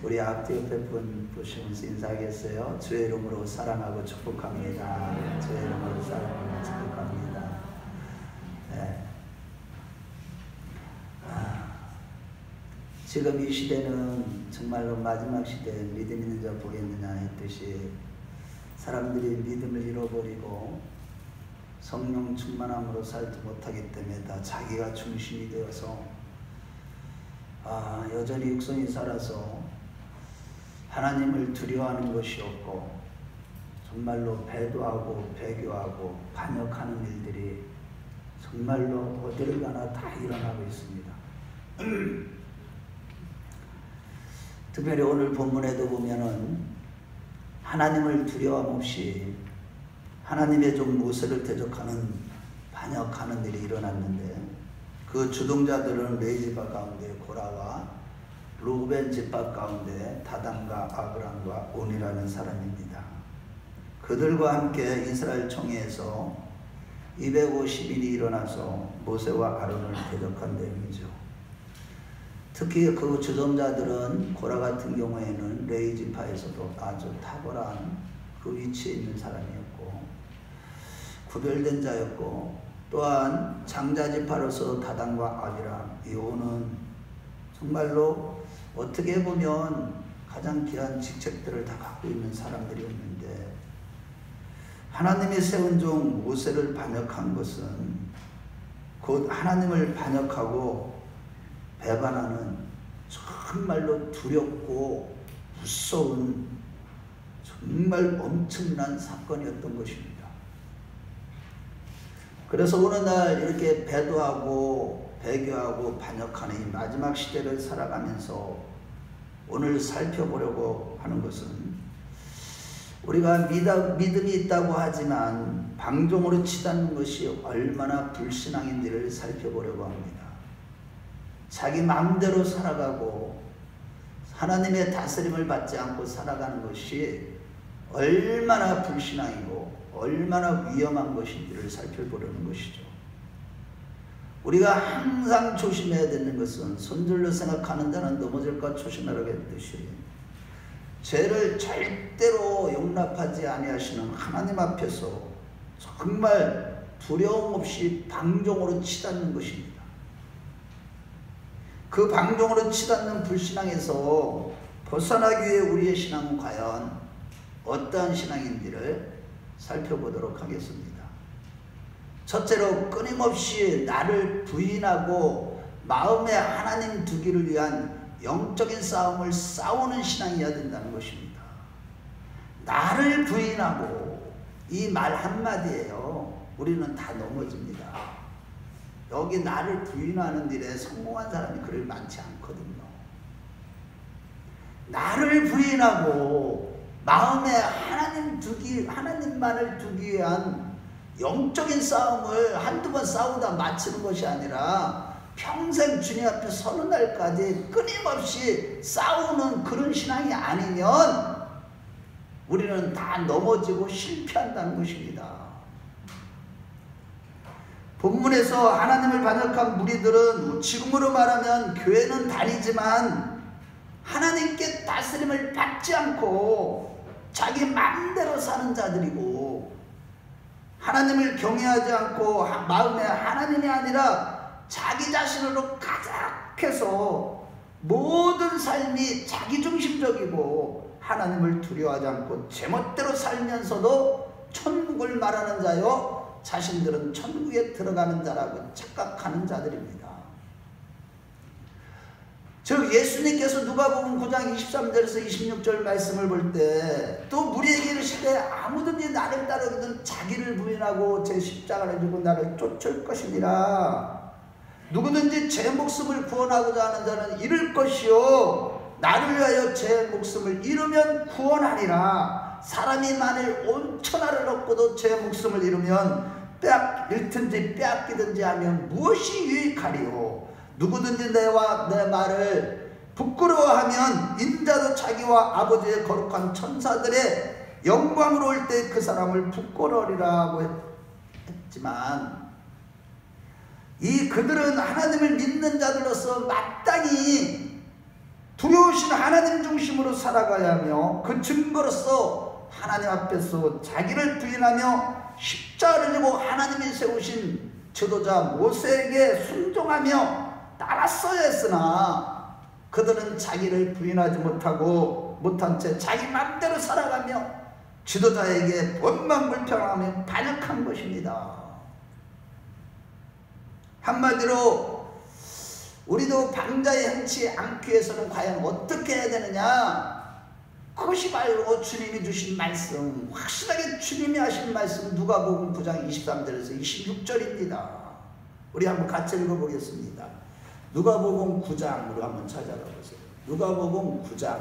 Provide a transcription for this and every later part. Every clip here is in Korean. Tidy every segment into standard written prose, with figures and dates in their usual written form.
우리 앞뒤 옆에 분 보시면서 인사하겠어요? 주의 이름으로 사랑하고 축복합니다. 주의 이름으로 사랑하고 축복합니다. 네. 지금 이 시대는 정말로 마지막 시대에 믿음 있는 자 복이 있느냐 했듯이 사람들이 믿음을 잃어버리고 성령 충만함으로 살지 못하기 때문에 다 자기가 중심이 되어서 여전히 육성이 살아서 하나님을 두려워하는 것이 없고 정말로 배도하고 배교하고 반역하는 일들이 정말로 어디를 가나 다 일어나고 있습니다. 특별히 오늘 본문에도 보면은 하나님을 두려움 없이 하나님의 종 모세를 대적하는 반역하는 일이 일어났는데 그 주동자들은 레위지파 가운데 고라와 루벤 집합 가운데 다단과 아브람과 온이라는 사람입니다. 그들과 함께 이스라엘 총회에서 250인이 일어나서 모세와 아론을 대적한 내용이죠. 특히 그 주동자들은 고라 같은 경우에는 레위 지파에서도 아주 탁월한 그 위치에 있는 사람이었고 구별된 자였고 또한 장자 지파로서 다단과 아비람, 이온은 정말로 어떻게 보면 가장 귀한 직책들을 다 갖고 있는 사람들이었는데 하나님이 세운 종 모세를 반역한 것은 곧 하나님을 반역하고 배반하는 정말로 두렵고 무서운 정말 엄청난 사건이었던 것입니다. 그래서 오늘날 이렇게 배도하고 배교하고 반역하는 이 마지막 시대를 살아가면서 오늘 살펴보려고 하는 것은 우리가 믿음이 있다고 하지만 방종으로 치닫는 것이 얼마나 불신앙인지를 살펴보려고 합니다. 자기 마음대로 살아가고 하나님의 다스림을 받지 않고 살아가는 것이 얼마나 불신앙이고 얼마나 위험한 것인지를 살펴보려는 것이죠. 우리가 항상 조심해야 되는 것은 손들로 생각하는 자는 넘어질까 조심하라고 했듯이 죄를 절대로 용납하지 아니하시는 하나님 앞에서 정말 두려움 없이 방종으로 치닫는 것입니다. 그 방종으로 치닫는 불신앙에서 벗어나기 위해 우리의 신앙은 과연 어떠한 신앙인지를 살펴보도록 하겠습니다. 첫째로 끊임없이 나를 부인하고 마음에 하나님 두기를 위한 영적인 싸움을 싸우는 신앙이어야 된다는 것입니다. 나를 부인하고 이 말 한마디에요 우리는 다 넘어집니다. 여기 나를 부인하는 일에 성공한 사람이 그리 많지 않거든요. 나를 부인하고 마음에 하나님만을 두기 위한 영적인 싸움을 한두 번 싸우다 마치는 것이 아니라 평생 주님 앞에 서는 날까지 끊임없이 싸우는 그런 신앙이 아니면 우리는 다 넘어지고 실패한다는 것입니다. 본문에서 하나님을 반역한 무리들은 지금으로 말하면 교회는 다니지만 하나님께 다스림을 받지 않고 자기 마음대로 사는 자들이고 하나님을 경외하지 않고 마음에 하나님이 아니라 자기 자신으로 가득해서 모든 삶이 자기중심적이고 하나님을 두려워하지 않고 제멋대로 살면서도 천국을 말하는 자요 자신들은 천국에 들어가는 자라고 착각하는 자들입니다. 즉 예수님께서 누가복음 9장 23절에서 26절 말씀을 볼 때 또 무리에게 이르시되 아무든지 나를 따르거든 자기를 부인하고 제 십자가를 지고 나를 쫓을 것이니라. 누구든지 제 목숨을 구원하고자 하는 자는 잃을 것이요 나를 위하여 제 목숨을 잃으면 구원하리라. 사람이 만일 온 천하를 얻고도 제 목숨을 잃으면 잃든지 빼앗기든지 하면 무엇이 유익하리요. 누구든지 내와 내 말을 부끄러워하면 인자도 자기와 아버지의 거룩한 천사들의 영광으로 올 때 그 사람을 부끄러우리라고 했지만 그들은 하나님을 믿는 자들로서 마땅히 두려우신 하나님 중심으로 살아가야 하며 그 증거로서 하나님 앞에서 자기를 부인하며 십자가를 지고 하나님이 세우신 지도자 모세에게 순종하며 따랐어야 했으나 그들은 자기를 부인하지 못한 채 자기 맘대로 살아가며 지도자에게 원망불평하며 반역한 것입니다. 한마디로 우리도 방자에 행치 않기 위해서는 과연 어떻게 해야 되느냐? 그것이 바로 주님이 주신 말씀, 확실하게 주님이 하신 말씀, 누가복음 9장 23절에서 26절입니다. 우리 한번 같이 읽어보겠습니다. 누가복음 9장으로 한번 찾아가 보세요. 누가복음 9장.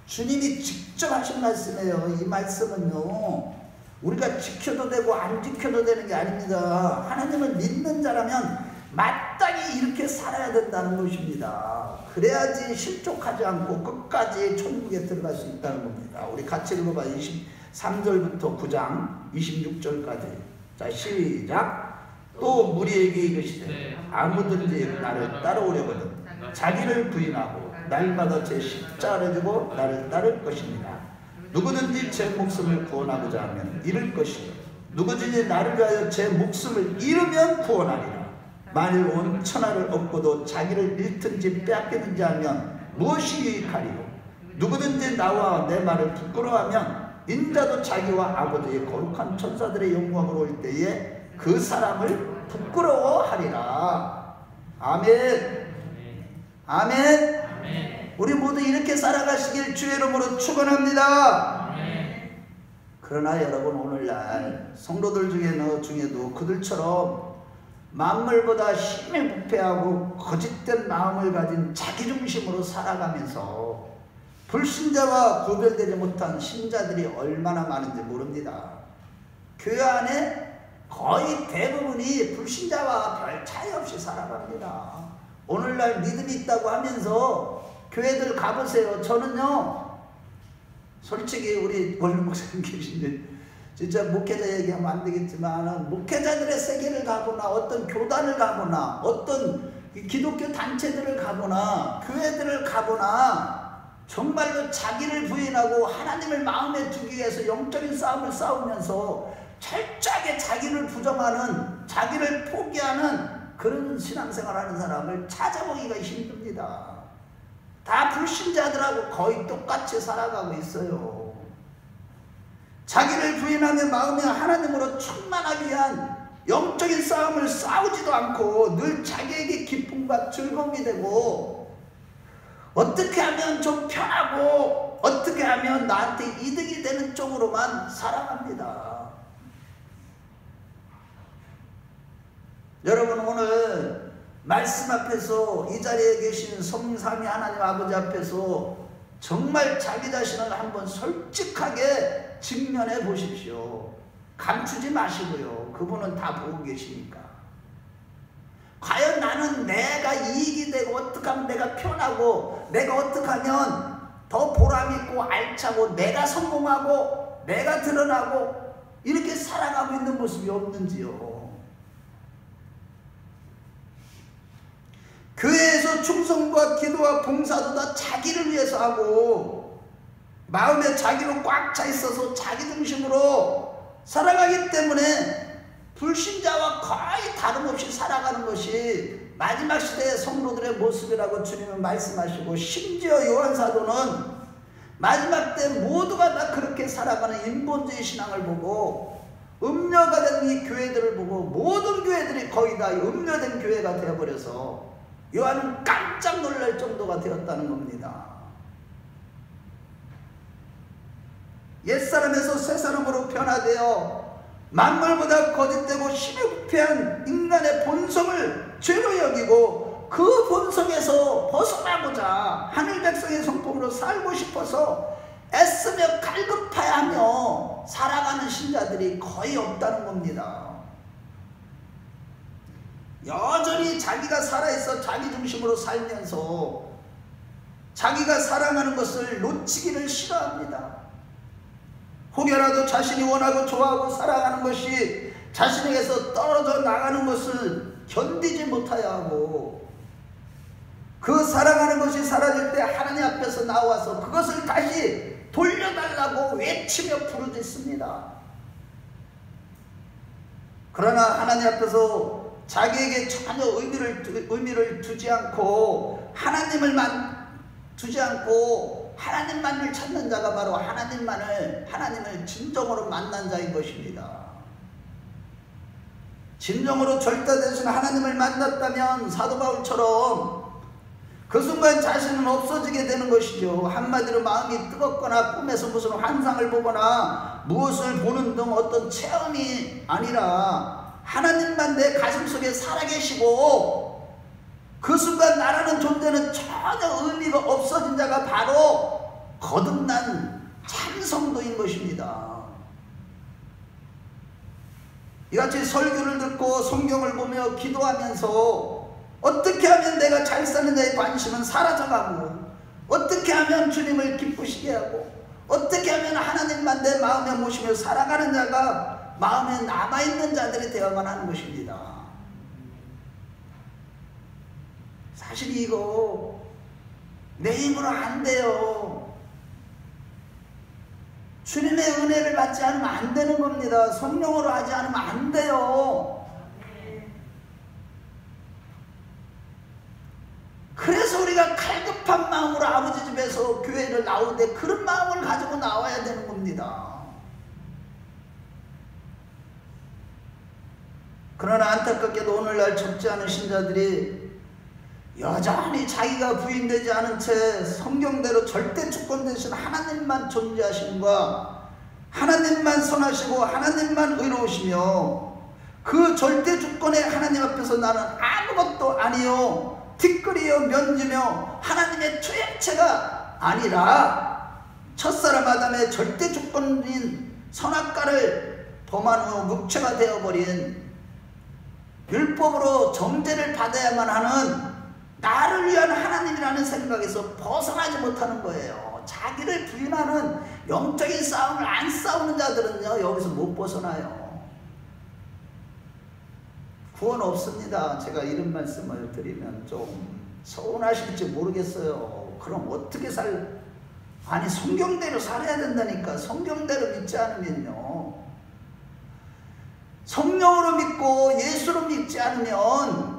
주님이 직접 하신 말씀이에요. 이 말씀은요, 우리가 지켜도 되고 안 지켜도 되는 게 아닙니다. 하나님을 믿는 자라면 마땅히 이렇게 살아야 된다는 것입니다. 그래야지 실족하지 않고 끝까지 천국에 들어갈 수 있다는 겁니다. 우리 같이 읽어봐요. 23절부터 9장 26절까지. 자, 시작. 또 무리에게 이르시되 아무든지 나를 따라오려거든 자기를 부인하고 날마다 제 십자가를 지고 나를 따를 것입니다. 누구든지 제 목숨을 구원하고자 하면 잃을 것이요 누구든지 나를 위하여 제 목숨을 잃으면 구원하리라. 만일 온 천하를 얻고도 자기를 잃든지 빼앗기든지 하면 무엇이 유익하리요? 누구든지 나와 내 말을 부끄러워하면 인자도 자기와 아버지의 거룩한 천사들의 영광으로 올 때에 그 사람을 부끄러워하리라. 아멘. 아멘. 우리 모두 이렇게 살아가시길 주의 이름으로 축원합니다. 그러나 여러분, 오늘날 성도들 중에도 그들처럼 만물보다 힘에 부패하고 거짓된 마음을 가진 자기중심으로 살아가면서 불신자와 구별되지 못한 신자들이 얼마나 많은지 모릅니다. 교회 안에 거의 대부분이 불신자와 별 차이 없이 살아갑니다. 오늘날 믿음이 있다고 하면서 교회들 가보세요. 저는요, 솔직히 우리 원룸 목사님 계신데 진짜 목회자 얘기하면 안 되겠지만 목회자들의 세계를 가거나 어떤 교단을 가거나 어떤 기독교 단체들을 가거나 교회들을 가거나 정말로 자기를 부인하고 하나님을 마음에 두기 위해서 영적인 싸움을 싸우면서 철저하게 자기를 부정하는, 자기를 포기하는 그런 신앙생활하는 사람을 찾아보기가 힘듭니다. 다 불신자들하고 거의 똑같이 살아가고 있어요. 자기를 부인하며 마음에 하나님으로 충만하기 위한 영적인 싸움을 싸우지도 않고 늘 자기에게 기쁨과 즐거움이 되고 어떻게 하면 좀 편하고 어떻게 하면 나한테 이득이 되는 쪽으로만 살아갑니다. 여러분, 오늘 말씀 앞에서 이 자리에 계신 성삼위 하나님 아버지 앞에서 정말 자기 자신을 한번 솔직하게 직면해 보십시오. 감추지 마시고요. 그분은 다 보고 계시니까. 과연 나는 내가 이익이 되고 어떻게 하면 내가 편하고 내가 어떻게 하면 더 보람있고 알차고 내가 성공하고 내가 드러나고 이렇게 살아가고 있는 모습이 없는지요. 교회에서 충성과 기도와 봉사도 다 자기를 위해서 하고 마음에 자기로 꽉 차 있어서 자기 중심으로 살아가기 때문에 불신자와 거의 다름없이 살아가는 것이 마지막 시대의 성도들의 모습이라고 주님은 말씀하시고, 심지어 요한사도는 마지막 때 모두가 다 그렇게 살아가는 인본주의 신앙을 보고 음료가 된 이 교회들을 보고 모든 교회들이 거의 다 음료된 교회가 되어버려서 요한은 깜짝 놀랄 정도가 되었다는 겁니다. 옛사람에서 새사람으로 변화되어 만물보다 거짓되고 힘에 부패한 인간의 본성을 죄로 여기고 그 본성에서 벗어나고자 하늘 백성의 성품으로 살고 싶어서 애쓰며 갈급하여하며 살아가는 신자들이 거의 없다는 겁니다. 여전히 자기가 살아있어 자기 중심으로 살면서 자기가 사랑하는 것을 놓치기를 싫어합니다. 혹여라도 자신이 원하고 좋아하고 사랑하는 것이 자신에게서 떨어져 나가는 것을 견디지 못하여 하고 그 사랑하는 것이 사라질 때 하나님 앞에서 나와서 그것을 다시 돌려달라고 외치며 부르짖습니다. 그러나 하나님 앞에서 자기에게 전혀 의미를 두지 않고 두지 않고 하나님만을 찾는 자가 바로 하나님을 진정으로 만난 자인 것입니다. 진정으로 절대되신 하나님을 만났다면 사도 바울처럼 그 순간 자신은 없어지게 되는 것이죠. 한마디로 마음이 뜨겁거나 꿈에서 무슨 환상을 보거나 무엇을 보는 등 어떤 체험이 아니라 하나님만 내 가슴속에 살아계시고 그 순간 나라는 존재는 전혀 의미가 없어진 자가 바로 거듭난 참성도인 것입니다. 이같이 설교를 듣고 성경을 보며 기도하면서 어떻게 하면 내가 잘 사느냐에 관심은 사라져가고, 어떻게 하면 주님을 기쁘시게 하고, 어떻게 하면 하나님만 내 마음에 모시며 살아가는 자가 마음에 남아있는 자들이 되어야만 하는 것입니다. 사실 이거 내 힘으로 안 돼요. 주님의 은혜를 받지 않으면 안 되는 겁니다. 성령으로 하지 않으면 안 돼요. 그래서 우리가 갈급한 마음으로 아버지 집에서 교회를 나올 때 그런 마음을 가지고 나와야 되는 겁니다. 그러나 안타깝게도 오늘날 적지 않은 신자들이 여전히 자기가 부인되지 않은 채 성경대로 절대 주권 되신 하나님만 존재하심과 하나님만 선하시고 하나님만 의로우시며 그 절대 주권의 하나님 앞에서 나는 아무것도 아니요 티끌이요 면지며 하나님의 투행체가 아니라 첫사람 아담의 절대 주권인 선악과를 범한 후 묵체가 되어버린 율법으로 정죄를 받아야만 하는 나를 위한 하나님이라는 생각에서 벗어나지 못하는 거예요. 자기를 부인하는 영적인 싸움을 안 싸우는 자들은요 여기서 못 벗어나요. 구원 없습니다. 제가 이런 말씀을 드리면 좀 서운하실지 모르겠어요. 그럼 어떻게 아니 성경대로 살아야 된다니까. 성경대로 믿지 않으면요, 성령으로 믿고 예수로 믿지 않으면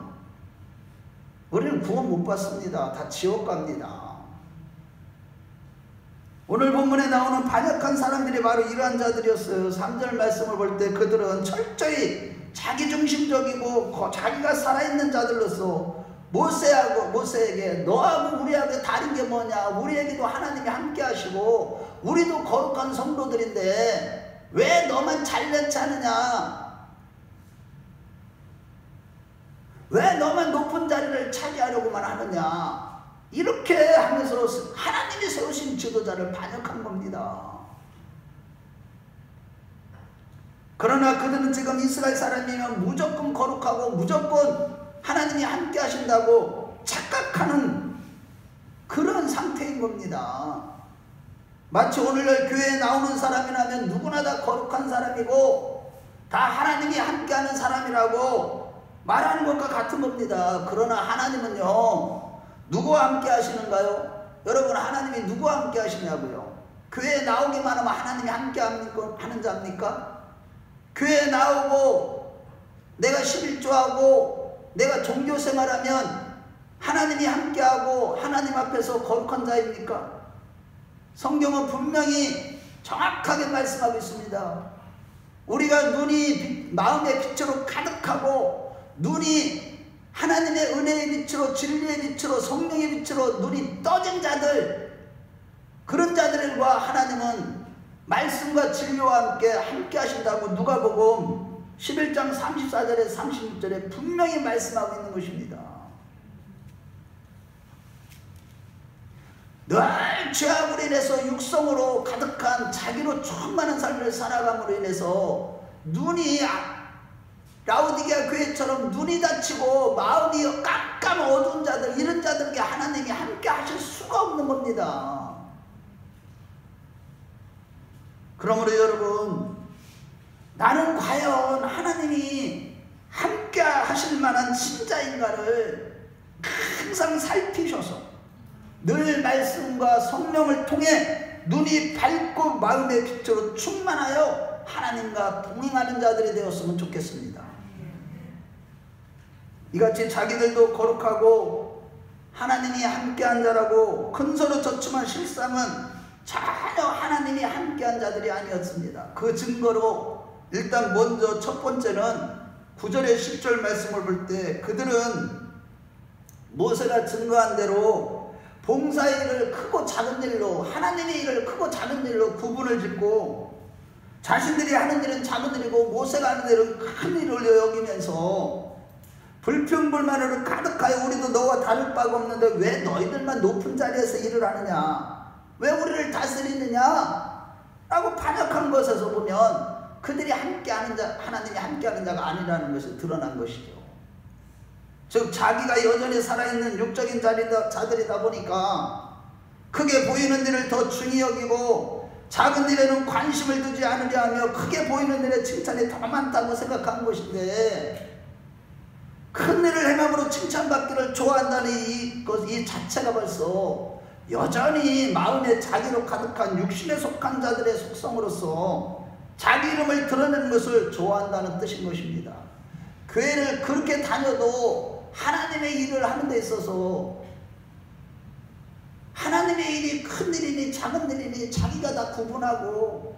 우리는 구원 못 받습니다. 다 지옥 갑니다. 오늘 본문에 나오는 반역한 사람들이 바로 이러한 자들이었어요. 3절 말씀을 볼 때 그들은 철저히 자기중심적이고 자기가 살아있는 자들로서 모세에게 너하고 우리하고 다른 게 뭐냐, 우리에게도 하나님이 함께 하시고 우리도 거룩한 성도들인데 왜 너만 잘난 체하느냐, 왜 너만 높은 자리를 차지하려고만 하느냐, 이렇게 하면서 하나님이 세우신 지도자를 반역한 겁니다. 그러나 그들은 지금 이스라엘 사람이면 무조건 거룩하고 무조건 하나님이 함께 하신다고 착각하는 그런 상태인 겁니다. 마치 오늘날 교회에 나오는 사람이라면 누구나 다 거룩한 사람이고 다 하나님이 함께하는 사람이라고 말하는 것과 같은 겁니다. 그러나 하나님은요, 누구와 함께 하시는가요? 여러분, 하나님이 누구와 함께 하시냐고요? 교회에 나오기만 하면 하나님이 함께 하는 자입니까? 교회에 나오고 내가 11조하고 내가 종교생활하면 하나님이 함께하고 하나님 앞에서 거룩한 자입니까? 성경은 분명히 정확하게 말씀하고 있습니다. 우리가 눈이 마음의 빛으로 가득하고 눈이 하나님의 은혜의 빛으로, 진리의 빛으로, 성령의 빛으로 눈이 떠진 자들, 그런 자들과 하나님은 말씀과 진리와 함께 하신다고 누가복음 11장 34절에 36절에 분명히 말씀하고 있는 것입니다. 늘 죄악으로 인해서 육성으로 가득한 자기로 충만한 삶을 살아감으로 인해서 눈이 라오디게아 교회처럼 눈이 닫히고 마음이 깜깜 어두운 자들, 이런 자들에게 하나님이 함께 하실 수가 없는 겁니다. 그러므로 여러분, 나는 과연 하나님이 함께 하실 만한 신자인가를 항상 늘 말씀과 성령을 통해 눈이 밝고 마음의 빛으로 충만하여 하나님과 동행하는 자들이 되었으면 좋겠습니다. 이같이 자기들도 거룩하고 하나님이 함께한 자라고 큰소로 졌지만 실상은 전혀 하나님이 함께한 자들이 아니었습니다. 그 증거로 일단 먼저 첫 번째는 9절의 10절 말씀을 볼 때 그들은 모세가 증거한 대로 봉사의 일을 크고 작은 일로, 하나님의 일을 크고 작은 일로 구분을 짓고 자신들이 하는 일은 작은 일이고 모세가 하는 일은 큰 일을 여기면서 불평불만으로 가득하여 우리도 너와 다를 바가 없는데 왜 너희들만 높은 자리에서 일을 하느냐, 왜 우리를 다스리느냐 라고 반역한 것에서 보면 그들이 함께하는 자, 하나님이 함께하는 자가 아니라는 것이 드러난 것이죠. 즉 자기가 여전히 살아있는 육적인 자들이다 보니까 크게 보이는 일을 더 중히 여기고 작은 일에는 관심을 두지 않으려 하며 크게 보이는 일에 칭찬이 더 많다고 생각한 것인데, 큰 일을 행함으로 칭찬받기를 좋아한다는 이 자체가 벌써 여전히 마음에 자기로 가득한 육신에 속한 자들의 속성으로서 자기 이름을 드러내는 것을 좋아한다는 뜻인 것입니다. 교회를 그렇게 다녀도 하나님의 일을 하는 데 있어서 하나님의 일이 큰 일이니 작은 일이니 자기가 다 구분하고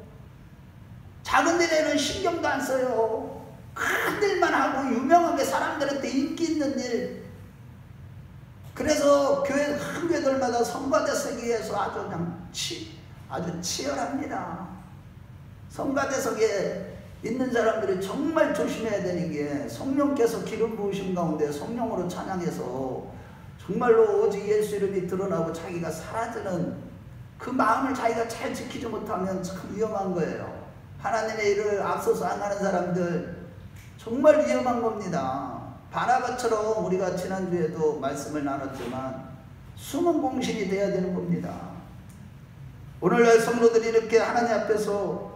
작은 일에는 신경도 안 써요. 큰 일만 하고 유명하게 사람들한테 인기 있는 일. 그래서 교회 큰 교회들마다 성가대 서기에서 아주 그냥 아주 치열합니다. 성가대석에 있는 사람들이 정말 조심해야 되는 게 성령께서 기름 부으신 가운데 성령으로 찬양해서 정말로 오직 예수 이름이 드러나고 자기가 사라지는 그 마음을 자기가 잘 지키지 못하면 참 위험한 거예요. 하나님의 일을 앞서서 안 하는 사람들 정말 위험한 겁니다. 바나바처럼 우리가 지난주에도 말씀을 나눴지만 숨은 공신이 되어야 되는 겁니다. 오늘날 성도들이 이렇게 하나님 앞에서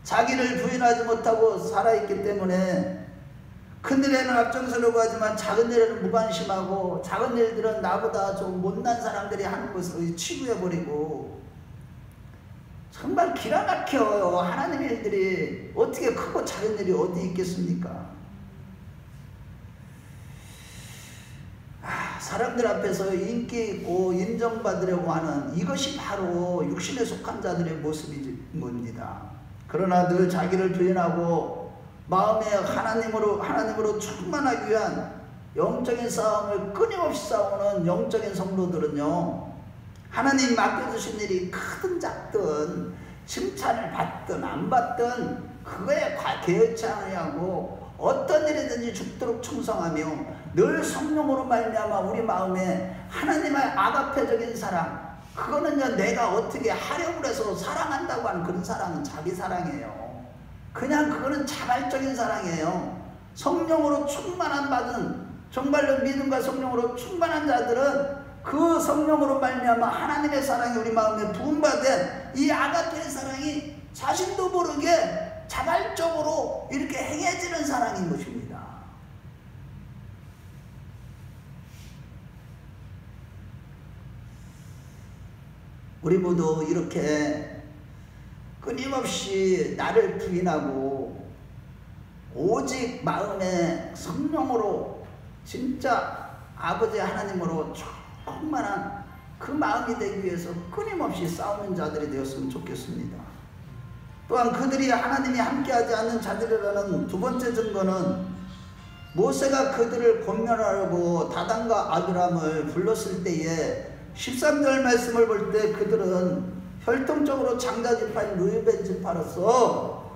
자기를 부인하지 못하고 살아있기 때문에 큰일에는 앞장서려고 하지만 작은 일에는 무관심하고 작은 일들은 나보다 좀 못난 사람들이 하는 것을 치부해버리고 정말 기가 막혀요. 하나님의 일들이 어떻게 크고 작은 일이 어디 있겠습니까? 사람들 앞에서 인기 있고 인정받으려고 하는 이것이 바로 육신에 속한 자들의 모습인 겁니다. 그러나 늘 자기를 부인하고 마음에 하나님으로 충만하기 위한 영적인 싸움을 끊임없이 싸우는 영적인 성도들은요, 하나님 맡겨주신 일이 크든 작든 칭찬을 받든 안 받든 그거에 개의치 아니하고 어떤 일이든지 죽도록 충성하며 늘 성령으로 말미암아 우리 마음에 하나님의 아가페적인 사랑, 그거는요 내가 어떻게 하려고 해서 사랑한다고 하는 그런 사랑은 자기 사랑이에요. 그냥 그거는 자발적인 사랑이에요. 성령으로 충만한 받은, 정말로 믿음과 성령으로 충만한 자들은 그 성령으로 말미암아 하나님의 사랑이 우리 마음에 부음받은 이 아가페의 사랑이 자신도 모르게 자발적으로 이렇게 행해지는 사랑인 것입니다. 우리 모두 이렇게 끊임없이 나를 부인하고 오직 마음에 성령으로 진짜 아버지 하나님으로 충만한 그 마음이 되기 위해서 끊임없이 싸우는 자들이 되었으면 좋겠습니다. 또한 그들이 하나님이 함께하지 않는 자들이라는 두 번째 증거는 모세가 그들을 권면하려고 다단과 아비람을 불렀을 때에 13절 말씀을 볼 때 그들은 혈통적으로 장자지파인 르우벤 지파로서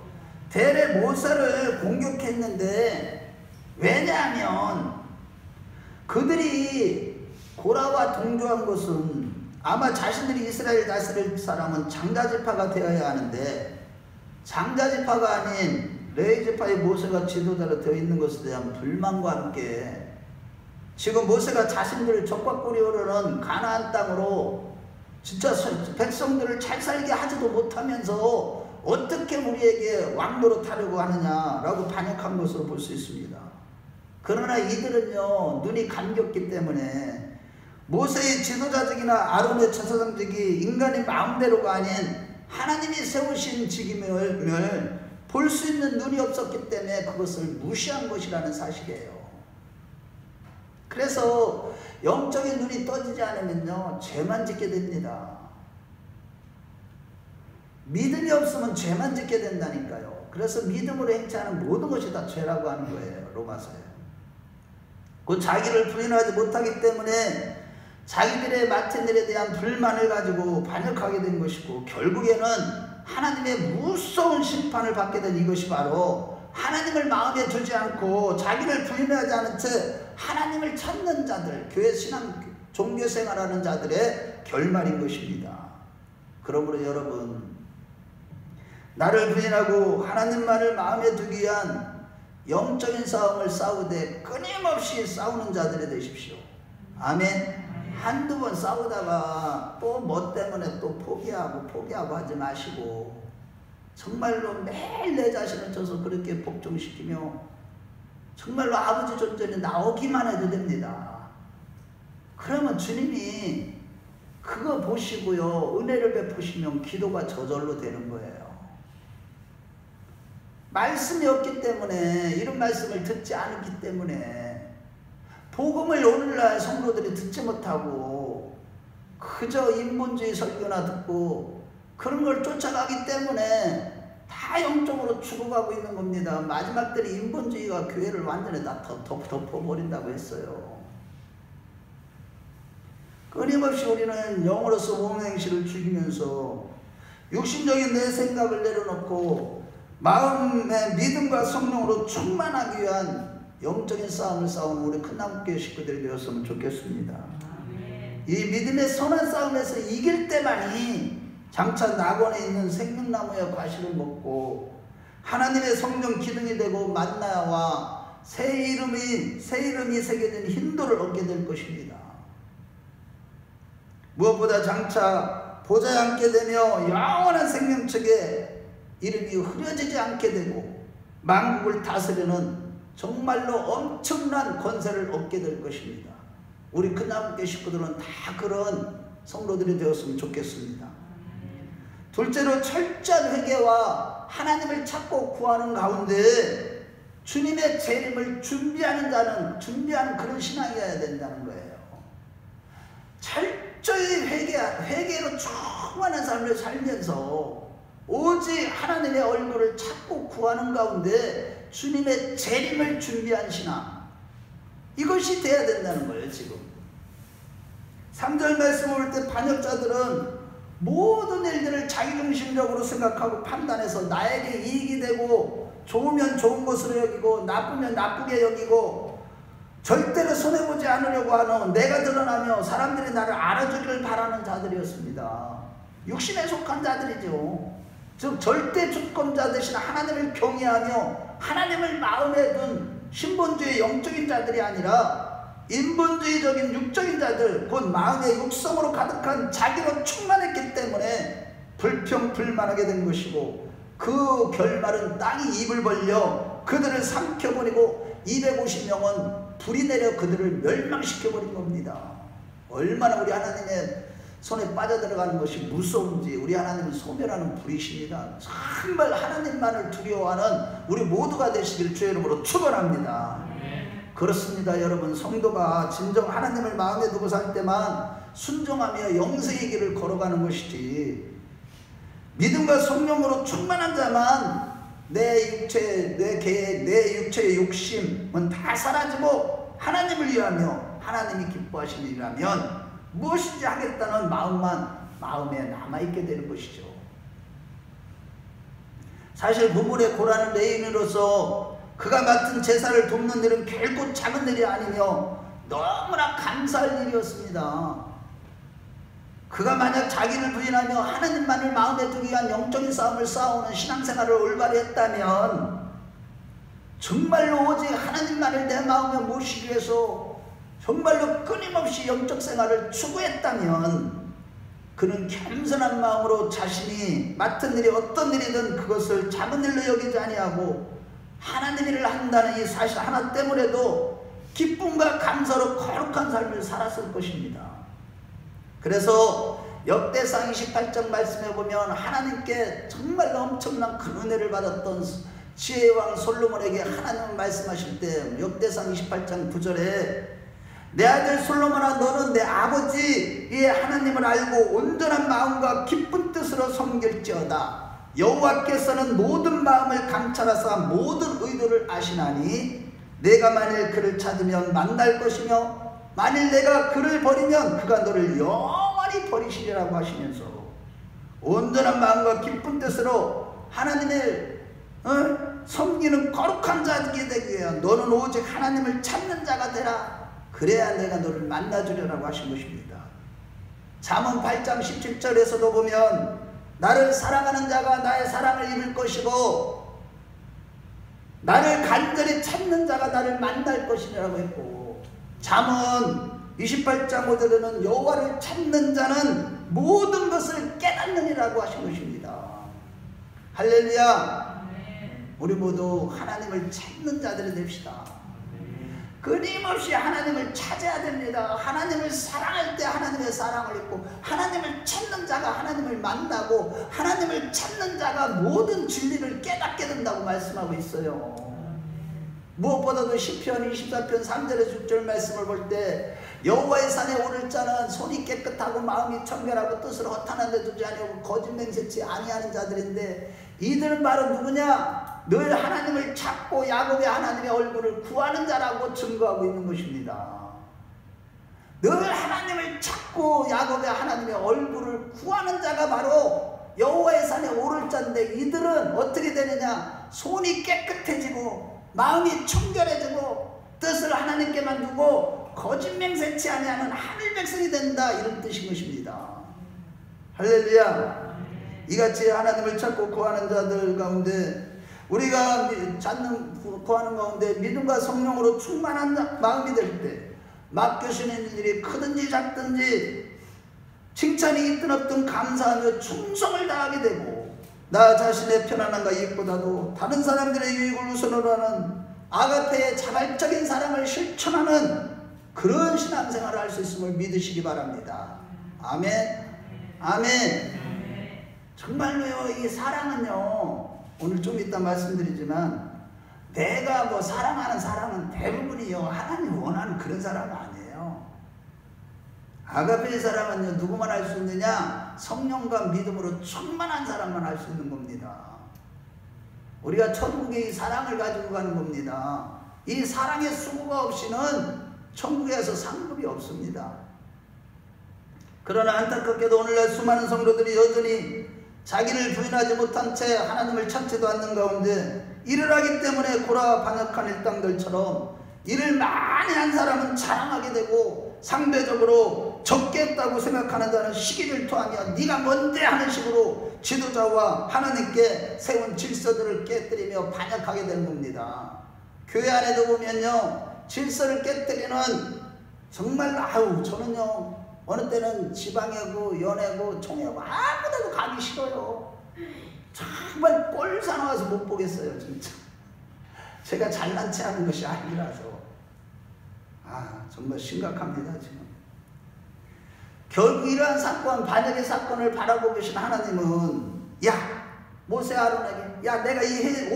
대래 모세를 공격했는데, 왜냐하면 그들이 고라와 동조한 것은 아마 자신들이 이스라엘 다스릴 사람은 장자지파가 되어야 하는데 장자지파가 아닌 레위지파의 모세가 지도자로 되어 있는 것에 대한 불만과 함께 지금 모세가 자신들을 적과 꿀이 흐르는 가나안 땅으로 진짜 백성들을 잘 살게 하지도 못하면서 어떻게 우리에게 왕노릇 하려고 하느냐라고 반역한 것으로 볼 수 있습니다. 그러나 이들은요 눈이 감겼기 때문에 모세의 지도자직이나 아론의 제사장직이 인간의 마음대로가 아닌 하나님이 세우신 직임을 볼 수 있는 눈이 없었기 때문에 그것을 무시한 것이라는 사실이에요. 그래서 영적인 눈이 떠지지 않으면요, 죄만 짓게 됩니다. 믿음이 없으면 죄만 짓게 된다니까요. 그래서 믿음으로 행치하는 모든 것이 다 죄라고 하는 거예요. 로마서에. 그 자기를 부인하지 못하기 때문에 자기들의 맡은 일에 대한 불만을 가지고 반역하게 된 것이고, 결국에는 하나님의 무서운 심판을 받게 된 이것이 바로 하나님을 마음에 두지 않고 자기를 부인하지 않은 채 하나님을 찾는 자들, 교회 신앙 종교 생활하는 자들의 결말인 것입니다. 그러므로 여러분, 나를 부인하고 하나님만을 마음에 두기 위한 영적인 싸움을 싸우되 끊임없이 싸우는 자들이 되십시오. 아멘. 한두 번 싸우다가 또 뭐 때문에 또 포기하고 하지 마시고, 정말로 매일 내 자신을 쳐서 그렇게 복종시키며 정말로 아버지 존전에 나오기만 해도 됩니다. 그러면 주님이 그거 보시고요, 은혜를 베푸시면 기도가 저절로 되는 거예요. 말씀이 없기 때문에, 이런 말씀을 듣지 않았기 때문에 복음을 오늘날 성도들이 듣지 못하고 그저 인본주의 설교나 듣고 그런 걸 쫓아가기 때문에 다 영적으로 죽어가고 있는 겁니다. 마지막 때는 인본주의가 교회를 완전히 다 덮어버린다고 했어요. 끊임없이 우리는 영으로서 몸의 행실을 죽이면서 육신적인 내 생각을 내려놓고 마음의 믿음과 성령으로 충만하기 위한 영적인 싸움을 싸우는 우리 큰나무교회 식구들이 되었으면 좋겠습니다. 이 믿음의 선한 싸움에서 이길 때만이 장차 낙원에 있는 생명나무의 과실을 먹고 하나님의 성령 기둥이 되고 만나와 새 이름이 새겨진 힌도를 얻게 될 것입니다. 무엇보다 장차 보좌에 앉게 되며 영원한 생명책에 이름이 흐려지지 않게 되고 만국을 다스리는 정말로 엄청난 권세를 얻게 될 것입니다. 우리 큰나무교회 식구들은 다 그런 성도들이 되었으면 좋겠습니다. 둘째로 철저한 회개와 하나님을 찾고 구하는 가운데 주님의 재림을 준비하는 그런 신앙이어야 된다는 거예요. 철저히 회개로 충만한 삶을 살면서 오직 하나님의 얼굴을 찾고 구하는 가운데 주님의 재림을 준비한 신앙, 이것이 돼야 된다는 거예요. 지금 3절 말씀을 볼 때 반역자들은 모든 일들을 자기중심적으로 생각하고 판단해서 나에게 이익이 되고 좋으면 좋은 것으로 여기고 나쁘면 나쁘게 여기고 절대로 손해보지 않으려고 하는, 내가 드러나며 사람들이 나를 알아주기를 바라는 자들이었습니다. 육신에 속한 자들이죠. 즉 절대 주권자 대신 하나님을 경외하며 하나님을 마음에 둔 신본주의 영적인 자들이 아니라 인본주의적인 육적인 자들, 곧 마음의 육성으로 가득한 자기로 충만했기 때문에 불평불만하게 된 것이고, 그 결말은 땅이 입을 벌려 그들을 삼켜버리고 250명은 불이 내려 그들을 멸망시켜버린 겁니다. 얼마나 우리 하나님의 손에 빠져들어가는 것이 무서운지. 우리 하나님은 소멸하는 불이십니다. 정말 하나님만을 두려워하는 우리 모두가 되시길 주의 이름으로 축원합니다. 그렇습니다. 여러분, 성도가 진정 하나님을 마음에 두고 살 때만 순종하며 영생의 길을 걸어가는 것이지, 믿음과 성령으로 충만한 자만 내 육체의 욕심은 다 사라지고 하나님을 위하며 하나님이 기뻐하시는 일이라면 무엇인지 하겠다는 마음에 남아있게 되는 것이죠. 사실 부물의 고라는 레인으로서 그가 맡은 제사를 돕는 일은 결코 작은 일이 아니며 너무나 감사할 일이었습니다. 그가 만약 자기를 부인하며 하나님만을 마음에 두기 위한 영적인 싸움을 싸우는 신앙생활을 올바로 했다면, 정말로 오직 하나님만을 내 마음에 모시기 위해서 정말로 끊임없이 영적 생활을 추구했다면, 그는 겸손한 마음으로 자신이 맡은 일이 어떤 일이든 그것을 작은 일로 여기지 아니하고 하나님 일을 한다는 이 사실 하나 때문에도 기쁨과 감사로 거룩한 삶을 살았을 것입니다. 그래서 역대상 28장 말씀해 보면 하나님께 정말 엄청난 큰 은혜를 받았던 지혜왕 솔로몬에게 하나님 말씀하실 때 역대상 28장 9절에 내 아들 솔로몬아 너는 내 아버지의 하나님을 알고 온전한 마음과 기쁜 뜻으로 섬길지어다. 여호와께서는 모든 마음을 감찰하사 모든 의도를 아시나니 내가 만일 그를 찾으면 만날 것이며 만일 내가 그를 버리면 그가 너를 영원히 버리시리라고 하시면서 온전한 마음과 기쁜 뜻으로 하나님을 섬기는 거룩한 자들이 되기 위하여 너는 오직 하나님을 찾는 자가 되라. 그래야 내가 너를 만나주려라고 하신 것입니다. 잠언 8장 17절에서도 보면 나를 사랑하는 자가 나의 사랑을 입을 것이고 나를 간절히 찾는 자가 나를 만날 것이라고 했고 잠언 28장 5절에는 여호와를 찾는 자는 모든 것을 깨닫느니라고 하신 것입니다. 할렐루야. 우리 모두 하나님을 찾는 자들이 됩시다. 끊임없이 하나님을 찾아야 됩니다. 하나님을 사랑할 때 하나님의 사랑을 입고 하나님을 찾는 자가 하나님을 만나고 하나님을 찾는 자가 모든 진리를 깨닫게 된다고 말씀하고 있어요. 무엇보다도 시편 24편 3절에서 6절 말씀을 볼 때 여호와의 산에 오를 자는 손이 깨끗하고 마음이 청결하고 뜻을 허탄한 데 두지 아니하고 거짓 맹세치 아니하는 자들인데 이들은 바로 누구냐? 늘 하나님을 찾고 야곱의 하나님의 얼굴을 구하는 자라고 증거하고 있는 것입니다. 늘 하나님을 찾고 야곱의 하나님의 얼굴을 구하는 자가 바로 여호와의 산에 오를 자인데 이들은 어떻게 되느냐? 손이 깨끗해지고 마음이 청결해지고 뜻을 하나님께만 두고 거짓 맹세치 아니하는 하늘 백성이 된다, 이런 뜻인 것입니다. 할렐루야. 이같이 하나님을 찾고 구하는 자들 가운데 우리가 구하는 가운데 믿음과 성령으로 충만한 마음이 될 때 맡겨주시는 일이 크든지 작든지 칭찬이 있든 없든 감사하며 충성을 다하게 되고 나 자신의 편안함과 이익보다도 다른 사람들의 유익을 우선으로 하는 아가페의 자발적인 사랑을 실천하는 그런 신앙생활을 할 수 있음을 믿으시기 바랍니다. 아멘. 아멘. 정말로요, 이 사랑은요, 오늘 좀 이따 말씀드리지만 내가 뭐 사랑하는 사람은 대부분이요 하나님 원하는 그런 사람은 아니에요. 아가페의 사랑은요 누구만 할 수 있느냐? 성령과 믿음으로 충만한 사람만 할 수 있는 겁니다. 우리가 천국에 이 사랑을 가지고 가는 겁니다. 이 사랑의 수고가 없이는 천국에서 상급이 없습니다. 그러나 안타깝게도 오늘날 수많은 성도들이 여전히 자기를 부인하지 못한 채 하나님을 찾지도 않는 가운데 일을 하기 때문에 고라 반역한 일당들처럼 일을 많이 한 사람은 자랑하게 되고 상대적으로 적게 했다고 생각하는 자는 시기질투하며 네가 뭔데 하는 식으로 지도자와 하나님께 세운 질서들을 깨뜨리며 반역하게 되는 겁니다. 교회 안에도 보면요 질서를 깨뜨리는 정말 저는요 어느 때는 지방이고 연애고 총회고 아무데도 가기 싫어요. 정말 꼴사 나와서 못 보겠어요. 진짜 제가 잘난 체 하는 것이 아니라서 정말 심각합니다. 지금 결국 이러한 사건, 반역의 사건을 바라보고 계신 하나님은 모세 아론에게 내가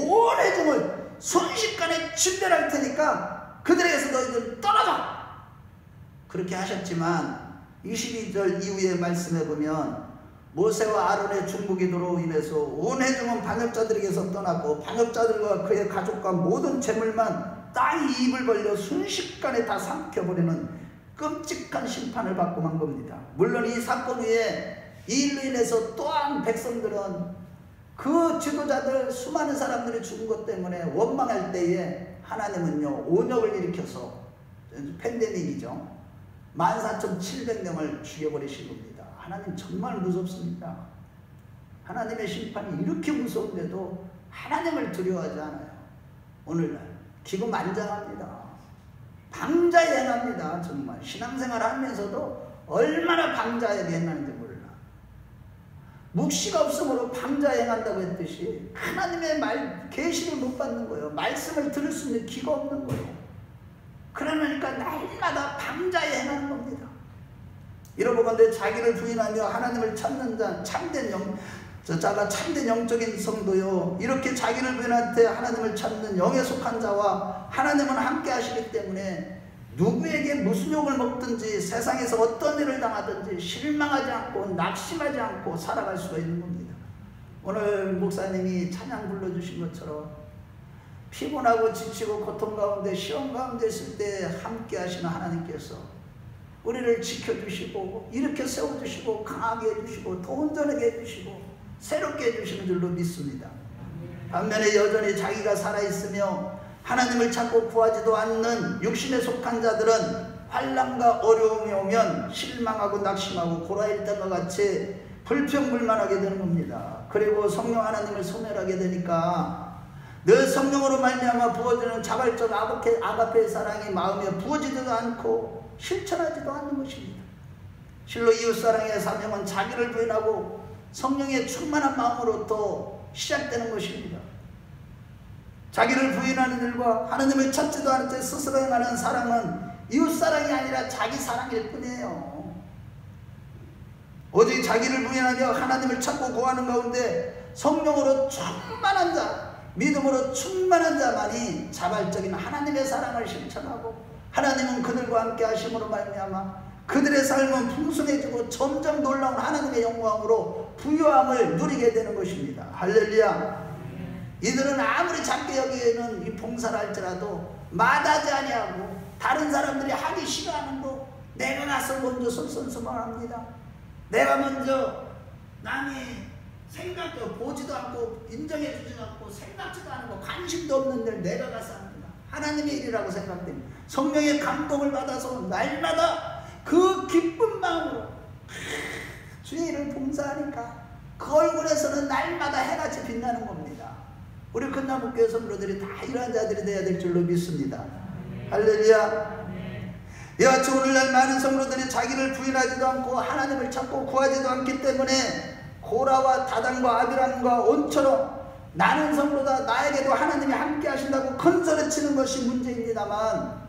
온 회중을 순식간에 진멸할 테니까 그들에게서 너희들 떨어져, 그렇게 하셨지만 22절 이후의 말씀에 보면 모세와 아론의 중보기도로 인해서 온 회중은 반역자들에게서 떠나고 반역자들과 그의 가족과 모든 재물만 땅이 입을 벌려 순식간에 다 삼켜버리는 끔찍한 심판을 받고 만 겁니다. 물론 이 사건 후에 이 일로 인해서 또한 백성들은 그 지도자들 수많은 사람들이 죽은 것 때문에 원망할 때에 하나님은요 온역을 일으켜서 팬데믹이죠 14,700명을 죽여버리신 겁니다. 하나님 정말 무섭습니다. 하나님의 심판이 이렇게 무서운데도 하나님을 두려워하지 않아요. 오늘날 기고만장합니다. 방자에 행합니다. 정말 신앙생활 하면서도 얼마나 방자에 행하는지 몰라. 묵시가 없으므로 방자에 행한다고 했듯이 하나님의 계시를 못 받는 거예요. 말씀을 들을 수 있는 귀가 없는 거예요. 그러니까 날마다 방자에 행하는 겁니다. 이러보건대 자기를 부인하며 하나님을 찾는 자, 자가 참된 영적인 성도요. 이렇게 자기를 부인할 때 하나님을 찾는 영에 속한 자와 하나님은 함께 하시기 때문에 누구에게 무슨 욕을 먹든지 세상에서 어떤 일을 당하든지 실망하지 않고 낙심하지 않고 살아갈 수가 있는 겁니다. 오늘 목사님이 찬양 불러주신 것처럼 피곤하고 지치고 고통 가운데 시험 가운데 있을 때 함께 하시는 하나님께서 우리를 지켜주시고 일으켜 세워주시고 강하게 해주시고 더 온전하게 해주시고 새롭게 해주시는 줄로 믿습니다. 반면에 여전히 자기가 살아있으며 하나님을 찾고 구하지도 않는 육신에 속한 자들은 환난과 어려움이 오면 실망하고 낙심하고 고라일당과 같이 불평불만하게 되는 겁니다. 그리고 성령 하나님을 소멸하게 되니까 늘 성령으로 말미암아 부어지는 자발적 아가페의 사랑이 마음에 부어지지도 않고 실천하지도 않는 것입니다. 실로 이웃사랑의 사명은 자기를 부인하고 성령의 충만한 마음으로부터 시작되는 것입니다. 자기를 부인하는 일과 하나님을 찾지도 않을 때 스스로 행하는 사랑은 이웃사랑이 아니라 자기 사랑일 뿐이에요. 오직 자기를 부인하며 하나님을 찾고 구하는 가운데 성령으로 충만한 자, 믿음으로 충만한 자만이 자발적인 하나님의 사랑을 실천하고 하나님은 그들과 함께 하심으로 말미암아 그들의 삶은 풍성해지고 점점 놀라운 하나님의 영광으로 부유함을 누리게 되는 것입니다. 할렐루야. 이들은 아무리 작게 여기에는 이 봉사를 할지라도 마다하지 아니하고 다른 사람들이 하기 싫어하는 거 내가 가서 먼저 솔선수범합니다. 내가 먼저 남이 생각도 보지도 않고 인정해 주지도 않고 생각지도 않고 관심도 없는 일 내가 가서 합니다. 하나님의 일이라고 생각됩니다. 성령의 감동을 받아서 날마다 그 기쁜 마음으로 주의 일을 봉사하니까 그 얼굴에서는 날마다 해같이 빛나는 겁니다. 우리 큰나무교회 성도들이 다 이러한 자들이 되어야 될 줄로 믿습니다. 할렐루야. 이와 같이 오늘날 많은 성도들이 자기를 부인하지도 않고 하나님을 찾고 구하지도 않기 때문에 고라와 다단과 아비람과 온처럼 나는 성도다, 나에게도 하나님이 함께 하신다고 큰소리치는 것이 문제입니다만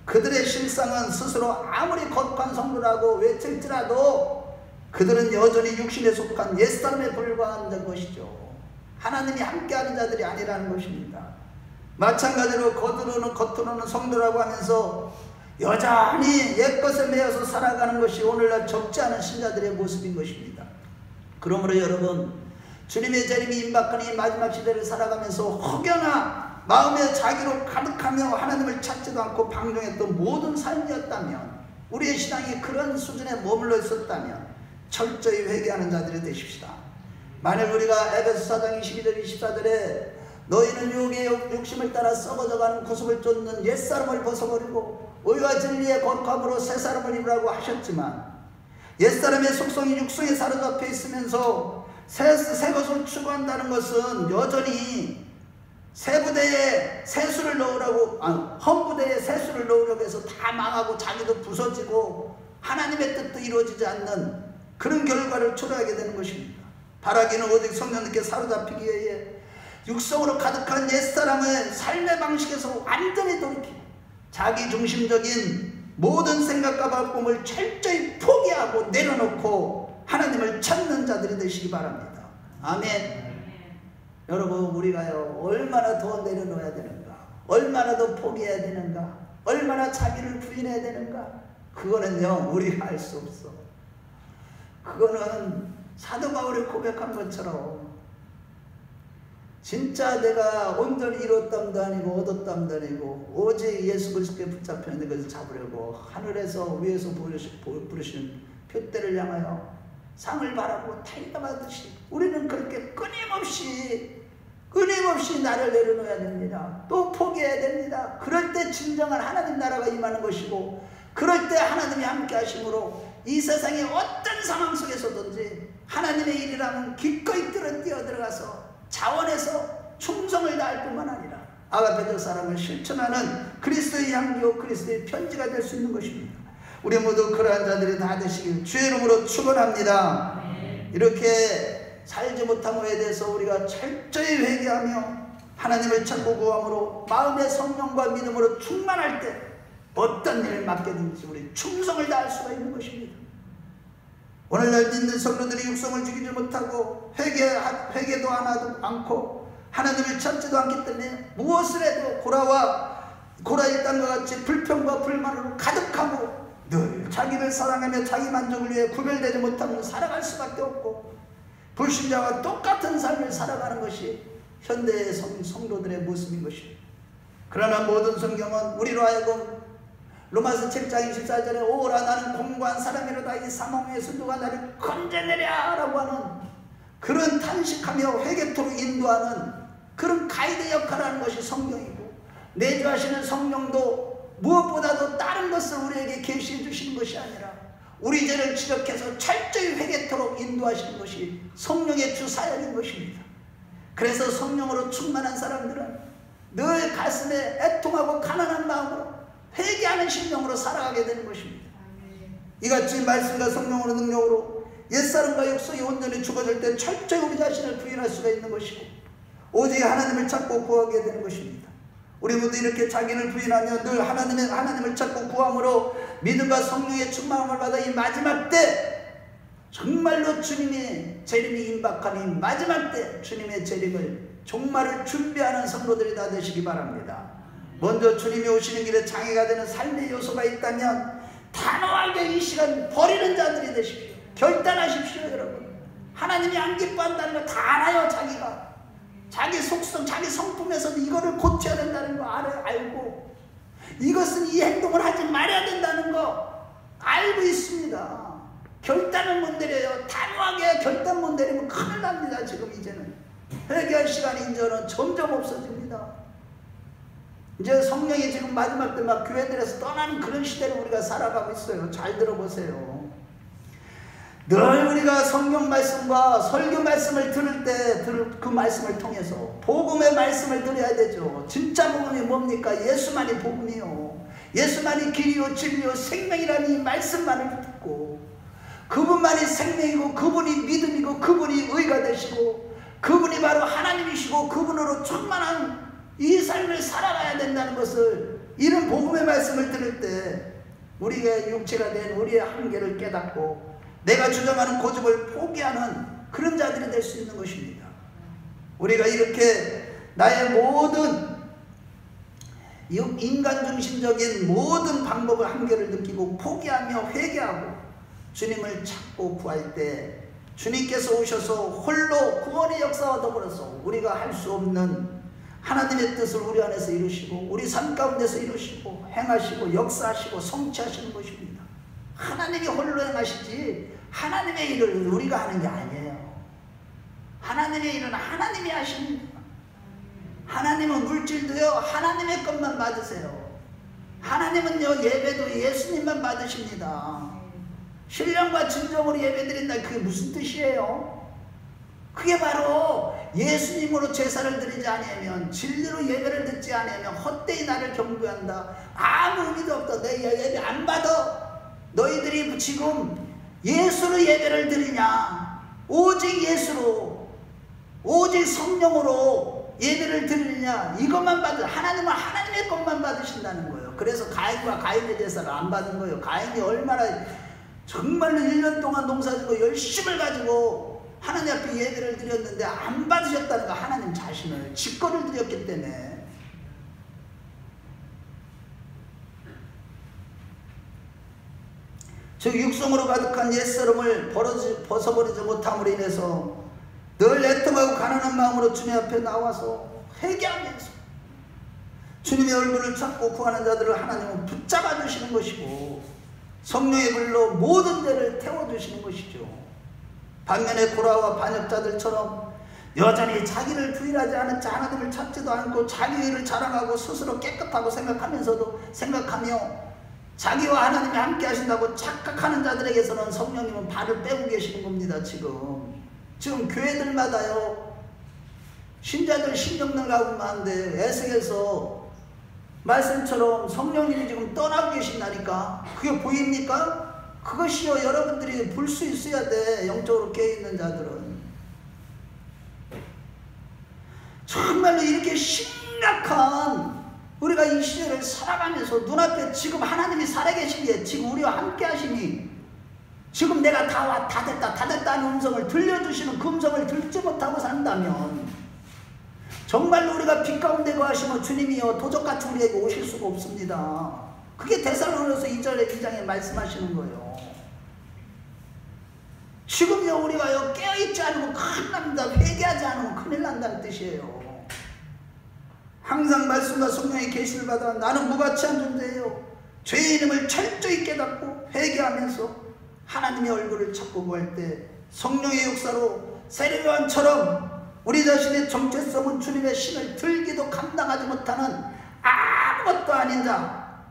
그들의 실상은 스스로 아무리 거룩한 성도라고 외칠지라도 그들은 여전히 육신에 속한 옛사람에 불과한 것이죠. 하나님이 함께하는 자들이 아니라는 것입니다. 마찬가지로 겉으로는 성도라고 하면서 여전히 옛것에 매여서 살아가는 것이 오늘날 적지 않은 신자들의 모습인 것입니다. 그러므로 여러분, 주님의 재림이 임박하는 이 마지막 시대를 살아가면서 혹여나 마음에 자기로 가득하며 하나님을 찾지도 않고 방종했던 모든 삶이었다면, 우리의 신앙이 그런 수준에 머물러 있었다면 철저히 회개하는 자들이 되십시다. 만일 우리가 에베소 4장 22절 24절에 너희는 육의 욕심을 따라 썩어져가는 구습을 쫓는 옛사람을 벗어버리고 의와 진리의 거룩함으로 새사람을 입으라고 하셨지만, 옛사람의 속성이 육성에 사로잡혀 있으면서 새 것을 추구한다는 것은 여전히 새 부대에 새수를 넣으라고, 헌 부대에 새수를 넣으려고 해서 다 망하고 자기도 부서지고 하나님의 뜻도 이루어지지 않는 그런 결과를 초래하게 되는 것입니다. 바라기는 오직 성령님께 사로잡히기 위해 육성으로 가득한 옛사람의 삶의 방식에서 완전히 돌이키고 자기 중심적인 모든 생각과 바꿈을 철저히 포기하고 내려놓고 하나님을 찾는 자들이 되시기 바랍니다. 아멘. 여러분, 우리가요 얼마나 더 내려놓아야 되는가, 얼마나 더 포기해야 되는가, 얼마나 자기를 부인해야 되는가, 그거는요 우리가 알 수 없어. 그거는 사도 바울이 고백한 것처럼 진짜 내가 온전히 이뤘담도 아니고 얻었담도 아니고 오직 예수 그리스도께 붙잡혔는데 그것을 잡으려고 하늘에서 위에서 부르시는 표대를 향하여 상을 바라고 달려가듯이 우리는 그렇게 끊임없이 나를 내려놓아야 됩니다. 또 포기해야 됩니다. 그럴 때 진정한 하나님 나라가 임하는 것이고, 그럴 때 하나님이 함께 하심으로 이 세상의 어떤 상황 속에서든지 하나님의 일이라면 기꺼이 뛰어들어가서 자원해서 충성을 다할 뿐만 아니라 아가페적 사랑을 실천하는 그리스도의 향기요 그리스도의 편지가 될 수 있는 것입니다. 우리 모두 그러한 자들이 다 되시길 주의 이름으로 축원합니다. 이렇게 살지 못한 것에 대해서 우리가 철저히 회개하며 하나님을 찾고 구함으로 마음의 성령과 믿음으로 충만할 때 어떤 일을 맡게든지 우리 충성을 다할 수가 있는 것입니다. 오늘날 믿는 성도들이 육성을 죽이지 못하고 회개도 하나도 않고 하나님을 찾지도 않기 때문에 무엇을 해도 고라 일당과 같이 불평과 불만으로 가득하고 늘 자기를 사랑하며 자기 만족을 위해 구별되지 못하고 살아갈 수밖에 없고 불신자와 똑같은 삶을 살아가는 것이 현대의 성도들의 모습인 것입니다. 그러나 모든 성경은 우리로 하여금 로마서 7장 24절에 오라 나는 공고한 사람이로다 이 사망에서 누가 나를 건져내랴 라고 하는 그런 탄식하며 회개토록 인도하는 그런 가이드 역할을 하는 것이 성경이고, 내주하시는 성령도 무엇보다도 다른 것을 우리에게 계시해 주시는 것이 아니라 우리 죄를 지적해서 철저히 회개토록 인도하시는 것이 성령의 주 사역인 것입니다. 그래서 성령으로 충만한 사람들은 늘 가슴에 애통하고 가난한 마음으로 회개하는 심령으로 살아가게 되는 것입니다. 이같이 말씀과 성령으로 능력으로 옛사람과 육성이 온전히 죽어질 때 철저히 우리 자신을 부인할 수가 있는 것이고 오직 하나님을 찾고 구하게 되는 것입니다. 우리 모두 이렇게 자기를 부인하며 늘 하나님을 찾고 구함으로 믿음과 성령의 충만함을 받아 이 마지막 때 정말로 주님의 재림이 임박하니 마지막 때 주님의 재림을 종말을 준비하는 성도들이 다 되시기 바랍니다. 먼저 주님이 오시는 길에 장애가 되는 삶의 요소가 있다면 단호하게 이 시간 버리는 자들이 되십시오. 결단하십시오. 여러분, 하나님이 안 기뻐한다는 거 다 알아요. 자기가 자기 속성, 자기 성품에서 이거를 고쳐야 된다는 거 알고 이것은 이 행동을 하지 말아야 된다는 거 알고 있습니다. 결단을 못 내려요. 단호하게 결단 못 내리면 큰일 납니다. 지금 이제는 회개할 시간이 이제는 점점 없어집니다. 이제 성령이 지금 마지막 때 막 교회들에서 떠나는 그런 시대를 우리가 살아가고 있어요. 잘 들어보세요. 늘 우리가 성경 말씀과 설교 말씀을 들을 때 그 말씀을 통해서 복음의 말씀을 들어야 되죠. 진짜 복음이 뭡니까? 예수만이 복음이요, 예수만이 길이요 진리요 생명이라는 이 말씀만을 듣고 그분만이 생명이고 그분이 믿음이고 그분이 의가 되시고 그분이 바로 하나님이시고 그분으로 충만한 이 삶을 살아가야 된다는 것을, 이런 복음의 말씀을 들을 때 우리의 육체가 된 우리의 한계를 깨닫고 내가 주장하는 고집을 포기하는 그런 자들이 될 수 있는 것입니다. 우리가 이렇게 나의 모든 인간 중심적인 모든 방법의 한계를 느끼고 포기하며 회개하고 주님을 찾고 구할 때 주님께서 오셔서 홀로 구원의 역사와 더불어서 우리가 할 수 없는 하나님의 뜻을 우리 안에서 이루시고 우리 삶 가운데서 이루시고 행하시고 역사하시고 성취하시는 것입니다. 하나님이 홀로 행하시지 하나님의 일을 우리가 하는 게 아니에요. 하나님의 일은 하나님이 하십니다. 하나님은 물질도요 하나님의 것만 받으세요. 하나님은요 예배도 예수님만 받으십니다. 신령과 진정으로 예배드린다, 그게 무슨 뜻이에요? 그게 바로 예수님으로 제사를 드리지 않으면, 진리로 예배를 듣지 않으면 헛되이 나를 경배한다, 아무 의미도 없다, 내 예배 안 받아. 너희들이 지금 예수로 예배를 드리냐, 오직 예수로 오직 성령으로 예배를 드리느냐, 이것만 받으, 하나님은 하나님의 것만 받으신다는 거예요. 그래서 가인과 가인의 제사를 안 받은 거예요. 가인이 얼마나 정말로 1년 동안 농사짓고 열심을 가지고 하나님 앞에 예배를 드렸는데 안 받으셨다는 거, 하나님 자신을 직거를 드렸기 때문에. 즉 육성으로 가득한 옛사람을 벗어버리지 못함으로 인해서 늘 애통하고 가난한 마음으로 주님 앞에 나와서 회개하면서 주님의 얼굴을 찾고 구하는 자들을 하나님은 붙잡아 주시는 것이고 성령의 불로 모든 죄를 태워주시는 것이죠. 반면에 고라와 반역자들처럼 여전히 자기를 부인하지 않은 자, 하나님을 찾지도 않고 자기 일을 자랑하고 스스로 깨끗하고 생각하며 자기와 하나님이 함께 하신다고 착각하는 자들에게서는 성령님은 발을 빼고 계시는 겁니다. 지금 교회들마다요 신자들 신경들 가고만 하는데 에스겔서 말씀처럼 성령님이 지금 떠나고 계신다니까. 그게 보입니까? 그것이요 여러분들이 볼 수 있어야 돼. 영적으로 깨어있는 자들은 정말로 이렇게 심각한, 우리가 이 시대를 살아가면서 눈앞에 지금 하나님이 살아계신 게 지금 우리와 함께 하시니 지금 내가 다 됐다 하는 음성을 들려주시는 그 음성을 듣지 못하고 산다면 정말로 우리가 빛 가운데 거하시면 주님이여 도적같이 우리에게 오실 수가 없습니다. 그게 데살로니가서 2장에 말씀하시는 거예요. 지금요 우리가요 깨어있지 않으면 큰일 납니다. 회개하지 않으면 큰일 난다는 뜻이에요. 항상 말씀과 성령의 계시를 받아 나는 무가치한 존재예요. 죄의 이름을 철저히 깨닫고 회개하면서 하나님의 얼굴을 찾고 구할 때 성령의 역사로 세례요한처럼 우리 자신의 정체성은 주님의 신을 들기도 감당하지 못하는 아무것도 아닌 자,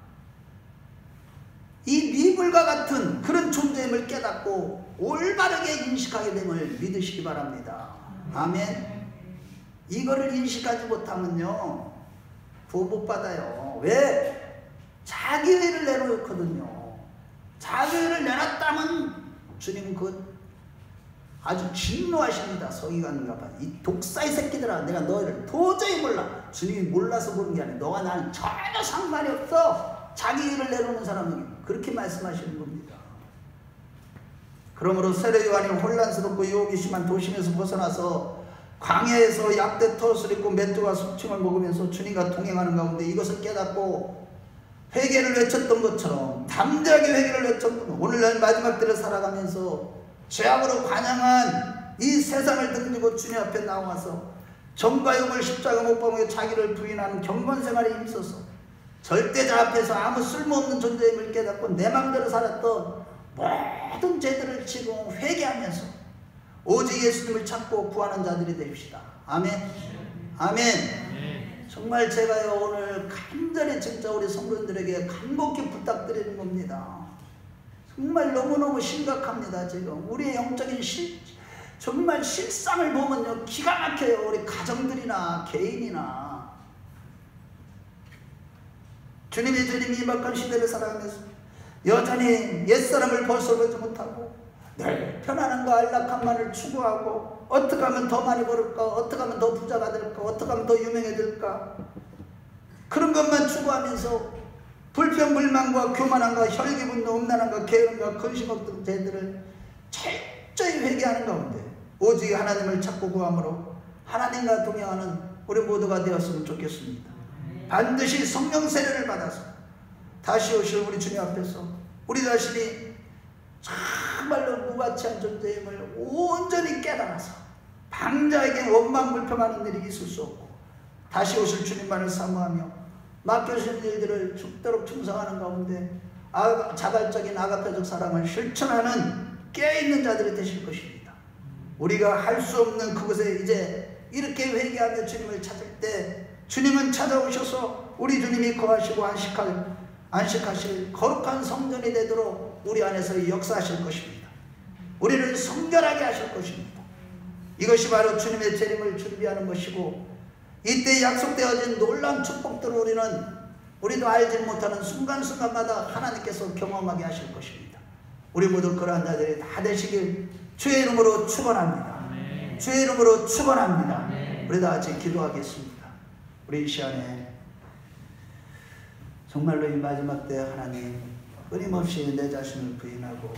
이 미불과 같은 그런 존재임을 깨닫고 올바르게 인식하게 됨을 믿으시기 바랍니다. 아멘. 이거를 인식하지 못하면요 구원 못 받아요. 왜? 자기의를 내놓거든요. 자기의를 내놨다면 주님은 그 아주 진노하십니다. 서기관인가 봐. 이 독사의 새끼들아, 내가 너희를 도저히 몰라. 주님이 몰라서 보는 게 아니라 너와 나는 전혀 상관이 없어. 자기의를 내놓는 사람은 그렇게 말씀하시는 겁니다. 그러므로 세례요한이 혼란스럽고 유혹이 심한 도심에서 벗어나서 광야에서 약대 털옷을 입고 맷두와 숙청을 먹으면서 주님과 동행하는 가운데 이것을 깨닫고 회개를 외쳤던 것처럼 담대하게 회개를 외쳤던 오늘날 마지막 때를 살아가면서 죄악으로 관영한 이 세상을 등지고 주님 앞에 나와서 정과 용을 십자가 못 박으며 자기를 부인하는 경건 생활에 힘써서 절대자 앞에서 아무 쓸모없는 존재임을 깨닫고 내 맘대로 살았던 모든 죄들을 지고 회개하면서 오직 예수님을 찾고 구하는 자들이 됩시다. 아멘. 아멘. 정말 제가요 오늘 간절히 진짜 우리 성도님들에게 간곡히 부탁드리는 겁니다. 정말 너무너무 심각합니다. 지금 우리의 영적인 정말 실상을 보면요 기가 막혀요. 우리 가정들이나 개인이나 주님이 임박한 시대를 살아가면서 여전히 옛사람을 벗어보지 못하고 늘 편안함과 안락함만을 추구하고 어떻게 하면 더 많이 벌을까, 어떻게 하면 더 부자가 될까, 어떻게 하면 더 유명해질까, 그런 것만 추구하면서 불평불만과 교만함과 혈기분노, 음란함과 게으름과 근심 없던 죄들을 철저히 회개하는 가운데 오직 하나님을 찾고 구함으로 하나님과 동행하는 우리 모두가 되었으면 좋겠습니다. 반드시 성령 세례를 받아서 다시 오실 우리 주님 앞에서 우리 자신이 정말로 무가치한 존재임을 온전히 깨달아서 방자에게 원망불평하는 일이 있을 수 없고 다시 오실 주님만을 사모하며 맡겨주신 일들을 죽도록 충성하는 가운데 자발적인 아가페적 사랑을 실천하는 깨어있는 자들이 되실 것입니다. 우리가 할 수 없는 그곳에 이제 이렇게 회개하며 주님을 찾을 때 주님은 찾아오셔서 우리 주님이 거하시고 안식하실 거룩한 성전이 되도록 우리 안에서 역사하실 것입니다. 우리를 성결하게 하실 것입니다. 이것이 바로 주님의 재림을 준비하는 것이고 이때 약속되어진 놀라운 축복들을 우리도 알지 못하는 순간순간마다 하나님께서 경험하게 하실 것입니다. 우리 모두 그러한 자들이 다 되시길 주의 이름으로 축원합니다. 주의 이름으로 축원합니다. 우리 다 같이 기도하겠습니다. 우리 이 시간에 정말로 이 마지막 때 하나님 끊임없이 내 자신을 부인하고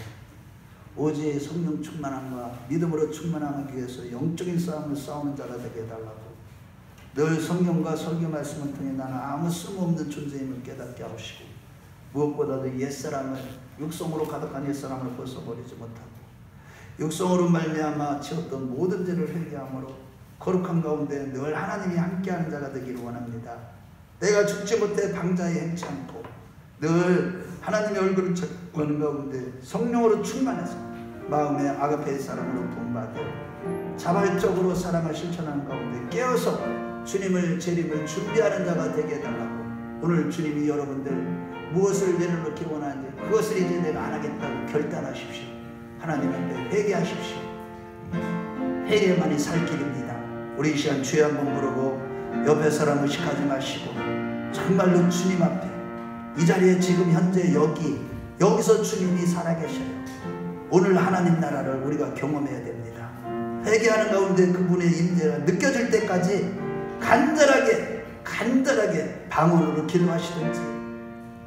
오직 성령 충만함과 믿음으로 충만하기 위해서 영적인 싸움을 싸우는 자가 되게 해달라고 늘 성경과 설교 말씀을 통해 나는 아무 쓸모없는 존재임을 깨닫게 하시고 무엇보다도 옛사람을 육성으로 가득한 옛사람을 벗어버리지 못하고 육성으로 말미암아 지었던 모든 죄를 회개함으로 거룩한 가운데 늘 하나님이 함께하는 자가 되기를 원합니다. 내가 죽지 못해 방자에 행치 않고 늘 하나님의 얼굴을 찾는 가운데 성령으로 충만해서 마음의 아가페의 사랑으로 본받아 자발적으로 사랑을 실천하는 가운데 깨어서 주님을 재림을 준비하는 자가 되게 해달라고 오늘 주님이 여러분들 무엇을 내려놓기 원하는지 그것을 이제 내가 안 하겠다고 결단하십시오. 하나님 앞에 회개하십시오. 회개만이 살 길입니다. 우리 이 시간 주여 한번 부르고 옆에 사람 의식하지 마시고 정말로 주님 앞에 이 자리에 지금 현재 여기서 주님이 살아계셔요. 오늘 하나님 나라를 우리가 경험해야 됩니다. 회개하는 가운데 그분의 임재가 느껴질 때까지 간절하게 방언으로 기도하시든지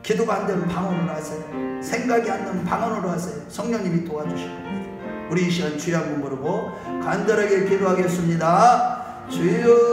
기도가 안 되면 방언으로 하세요. 생각이 안 나면 방언으로 하세요. 성령님이 도와주실 겁니다. 우리 이 시간 주여 한번 부르고 간절하게 기도하겠습니다. 주여